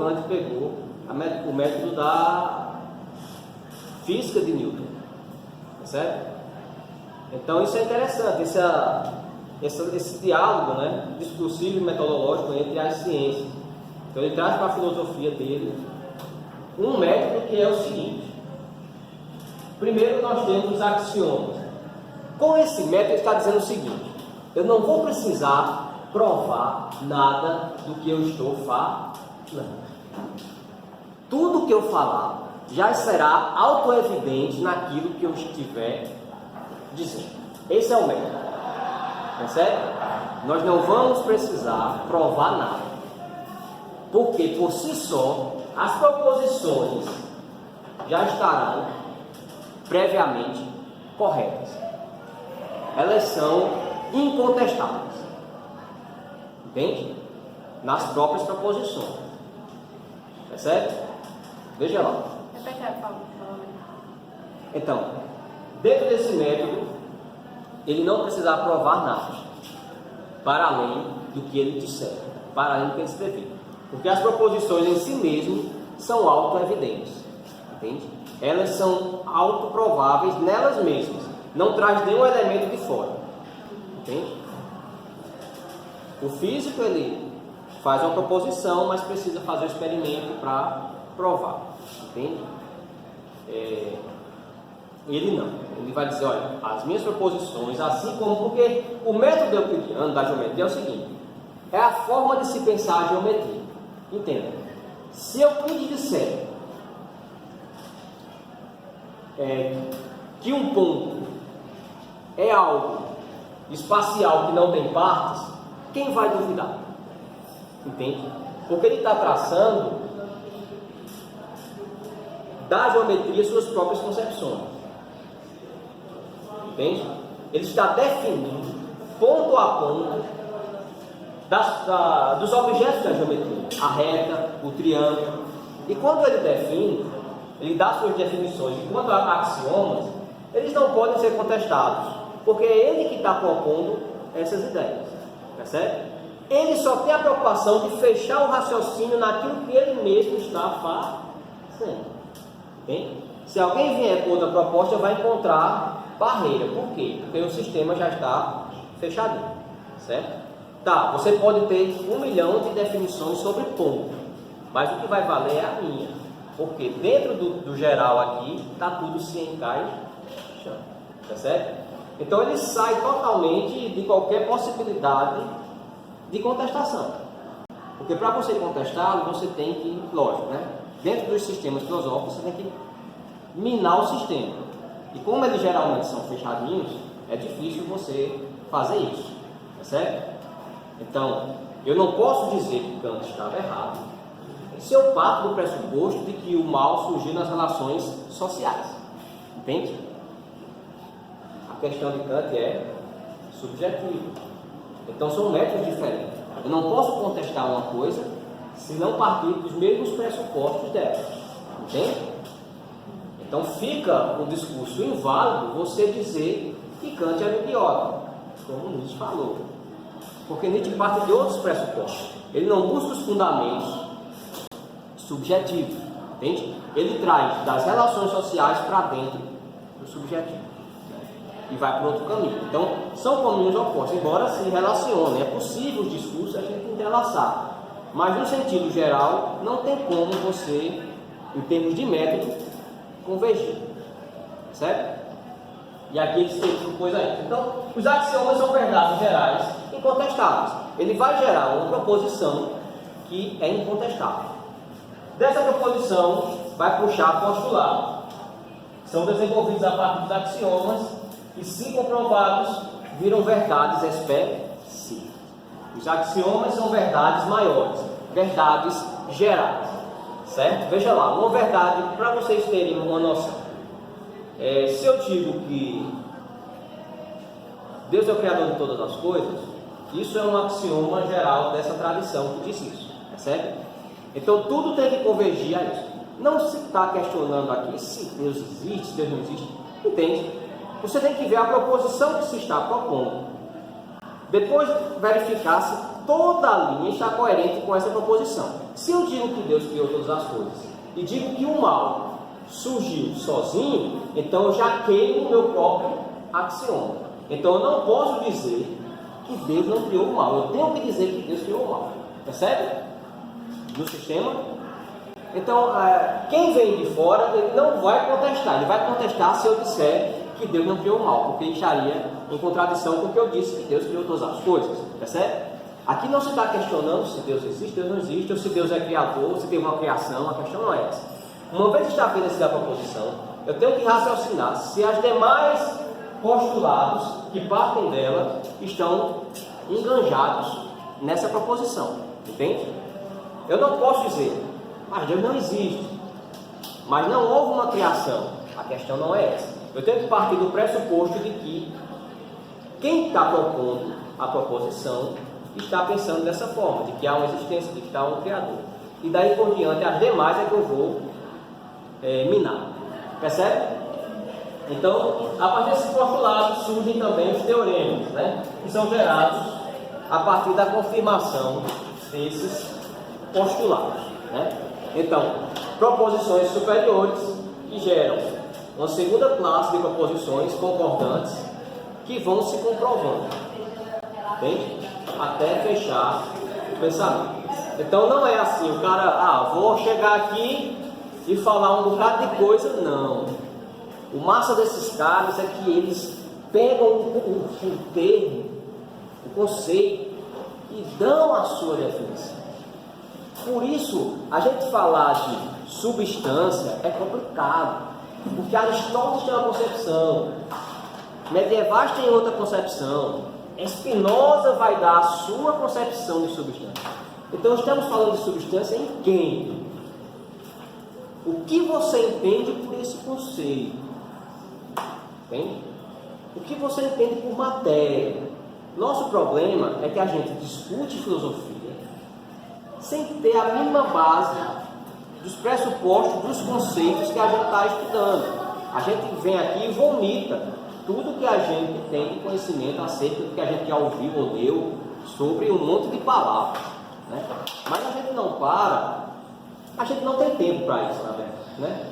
Kant pegou o método da física de Newton, tá certo? Então isso é interessante, esse diálogo, né, discursivo e metodológico entre as ciências. Então ele traz para a filosofia dele um método que é o seguinte: primeiro nós temos os axiomas. Com esse método ele está dizendo o seguinte: eu não vou precisar provar nada do que eu estou falando. Tudo que eu falar já será autoevidente naquilo que eu estiver dizendo. Esse é o método. Percebe? Nós não vamos precisar provar nada. Porque por si só, as proposições já estarão previamente corretas. Elas são incontestáveis. Entende? Nas próprias proposições. Percebe? Veja lá. Então, dentro desse método, ele não precisará provar nada, para além do que ele disser, para além do que ele escrever. Porque as proposições em si mesmas são autoevidentes. Entende? Elas são autoprováveis nelas mesmas. Não traz nenhum elemento de fora. Entende? O físico, ele faz uma proposição, mas precisa fazer o experimento para provar. Entende? Ele não. Ele vai dizer, olha, as minhas proposições, assim como... Porque o método euclidiano da geometria é o seguinte: é a forma de se pensar a geometria. Entenda. Se Euclides disser que um ponto é algo espacial que não tem partes, quem vai duvidar? Entende? Porque ele está traçando da geometria suas próprias concepções. Entende? Ele está definindo ponto a ponto dos objetos da geometria, a reta, o triângulo. E quando ele define, ele dá suas definições. E quando há axiomas, eles não podem ser contestados, porque é ele que está propondo essas ideias. Percebe? Ele só tem a preocupação de fechar o raciocínio naquilo que ele mesmo está fazendo. Entende? Se alguém vier com outra proposta, vai encontrar barreira. Por quê? Porque o sistema já está fechadinho. Certo? Tá, você pode ter 1 milhão de definições sobre ponto, mas o que vai valer é a minha. Porque dentro do geral aqui, está tudo se encaixando. Percebe? Então ele sai totalmente de qualquer possibilidade de contestação. Porque para você contestá-lo, você tem que, lógico, né? Dentro dos sistemas filosóficos, você tem que minar o sistema. E como eles geralmente são fechadinhos, é difícil você fazer isso. Percebe? Então, eu não posso dizer que Kant estava errado se eu parto do pressuposto de que o mal surgiu nas relações sociais. Entende? A questão de Kant é subjetiva. Então são métodos diferentes. Eu não posso contestar uma coisa se não partir dos mesmos pressupostos dela. Entende? Então fica um discurso inválido você dizer que Kant era idiota, como Nietzsche falou. Porque Nietzsche parte de outros pressupostos. Ele não busca os fundamentos subjetivos. Entende? Ele traz das relações sociais para dentro do subjetivo. E vai para outro caminho. Então, são caminhos opostos, embora se relacionem. É possível os discursos a gente entrelaçar. Mas, no sentido geral, não tem como você, em termos de método, convergir. Certo? E aqui eles têm coisa aí. Então, os axiomas são verdades gerais incontestáveis. Ele vai gerar uma proposição que é incontestável. Dessa proposição, vai puxar postulados. São desenvolvidos a partir dos axiomas e, se comprovados, viram verdades específicas. Os axiomas são verdades maiores, verdades gerais. Certo? Veja lá, uma verdade, para vocês terem uma noção. Se eu digo que Deus é o Criador de todas as coisas, isso é um axioma geral dessa tradição que diz isso. Percebe? Então tudo tem que convergir a isso. Não se está questionando aqui se Deus existe, se Deus não existe. Entende? Você tem que ver a proposição que se está propondo. Depois verificar se toda a linha está coerente com essa proposição. Se eu digo que Deus criou todas as coisas e digo que o mal surgiu sozinho, então eu já queimo o meu próprio axioma. Então eu não posso dizer que Deus não criou o mal. Eu tenho que dizer que Deus criou o mal. Percebe? Do sistema. Então, quem vem de fora, ele não vai contestar. Ele vai contestar se eu disser que Deus não criou o mal, porque ele estaria em contradição com o que eu disse, que Deus criou todas as coisas. Percebe? Aqui não se está questionando se Deus existe, Deus não existe, ou se Deus é criador, se tem uma criação. A questão não é essa. Uma vez estabelecida a proposição, eu tenho que raciocinar se as demais postulados que partem dela estão enganjados nessa proposição. Entende? Eu não posso dizer, mas Deus não existe, mas não houve uma criação. A questão não é essa. Eu tenho que partir do pressuposto de que quem está propondo a proposição está pensando dessa forma, de que há uma existência, de que há um Criador. E daí por diante, as demais é que eu vou minar. Percebe? Então, a partir desses postulados surgem também os teoremas, né? Que são gerados a partir da confirmação desses postulados, né? Então, proposições superiores que geram uma segunda classe de proposições concordantes que vão se comprovando, entende? Até fechar o pensamento. Então não é assim, o cara, vou chegar aqui e falar um bocado de coisa, não. O massa desses caras é que eles pegam o termo, o conceito e dão a sua definição. Por isso, a gente falar de substância é complicado, porque Aristóteles tem uma concepção, medievais têm outra concepção, Spinoza vai dar a sua concepção de substância. Então estamos falando de substância em quem? O que você entende por esse conceito? Entende? O que você entende por matéria? Nosso problema é que a gente discute filosofia sem ter a mínima base dos pressupostos, dos conceitos que a gente está estudando. A gente vem aqui e vomita tudo que a gente tem de conhecimento acerca do que a gente já ouviu ou leu sobre um monte de palavras, né? Mas a gente não para, a gente não tem tempo para isso, na verdade, né?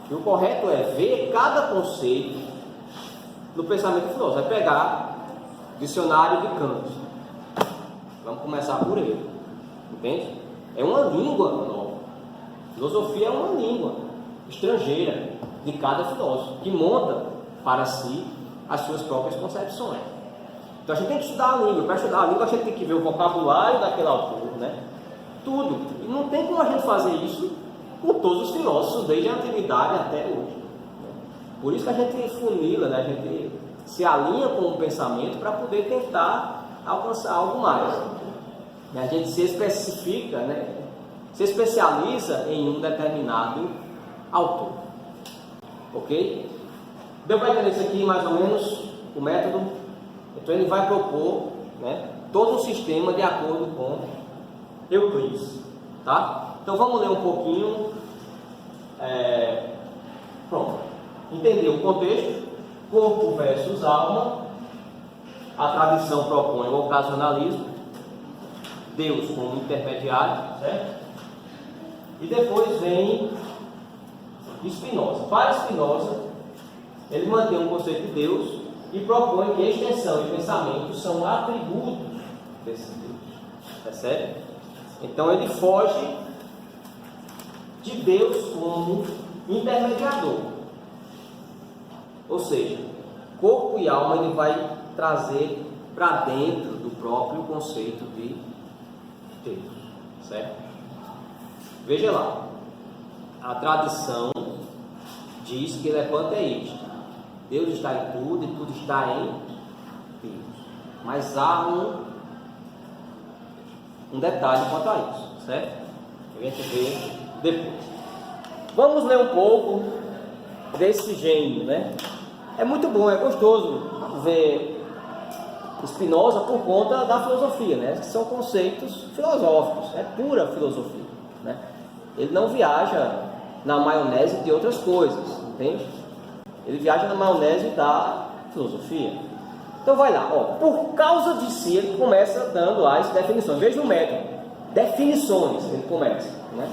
E o correto é ver cada conceito no pensamento filosófico. Vai pegar dicionário de Kant, vamos começar por ele, entende? É uma língua nova. Filosofia é uma língua estrangeira de cada filósofo, que monta para si as suas próprias concepções. Então a gente tem que estudar a língua. Para estudar a língua a gente tem que ver o vocabulário daquele autor, né? Tudo. E não tem como a gente fazer isso com todos os filósofos, desde a antiguidade até hoje. Por isso que a gente funila, né? A gente se alinha com o pensamento para poder tentar alcançar algo mais. E a gente se especifica, né? Se especializa em um determinado autor. Ok? Deu para entender isso aqui mais ou menos, o método? Então ele vai propor, né, todo um sistema de acordo com Euclides. Tá? Então vamos ler um pouquinho. Pronto. Entendeu o contexto? Corpo versus alma. A tradição propõe o ocasionalismo. Deus como intermediário, certo? E depois vem Spinoza. Para Spinoza, ele mantém um conceito de Deus e propõe que a extensão e pensamento são atributos desse Deus. Percebe? Então ele foge de Deus como intermediador. Ou seja, corpo e alma ele vai trazer para dentro do próprio conceito de Deus. Certo? Veja lá. A tradição diz que ele é panteísta. Deus está em tudo e tudo está em Deus. Mas há um detalhe quanto a isso, certo? A gente vê depois. Vamos ler um pouco desse gênio, né? É muito bom, é gostoso ver Spinoza por conta da filosofia, né? Que são conceitos filosóficos, é pura filosofia, né? Ele não viaja na maionese de outras coisas, entende? Ele viaja na maionese da filosofia. Então vai lá, ó, por causa de si, ele começa dando as definições. Veja o método, definições, ele começa, né?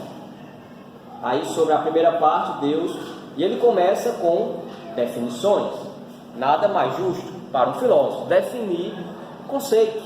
Aí sobre a primeira parte, Deus, e ele começa com definições. Nada mais justo para um filósofo definir conceitos.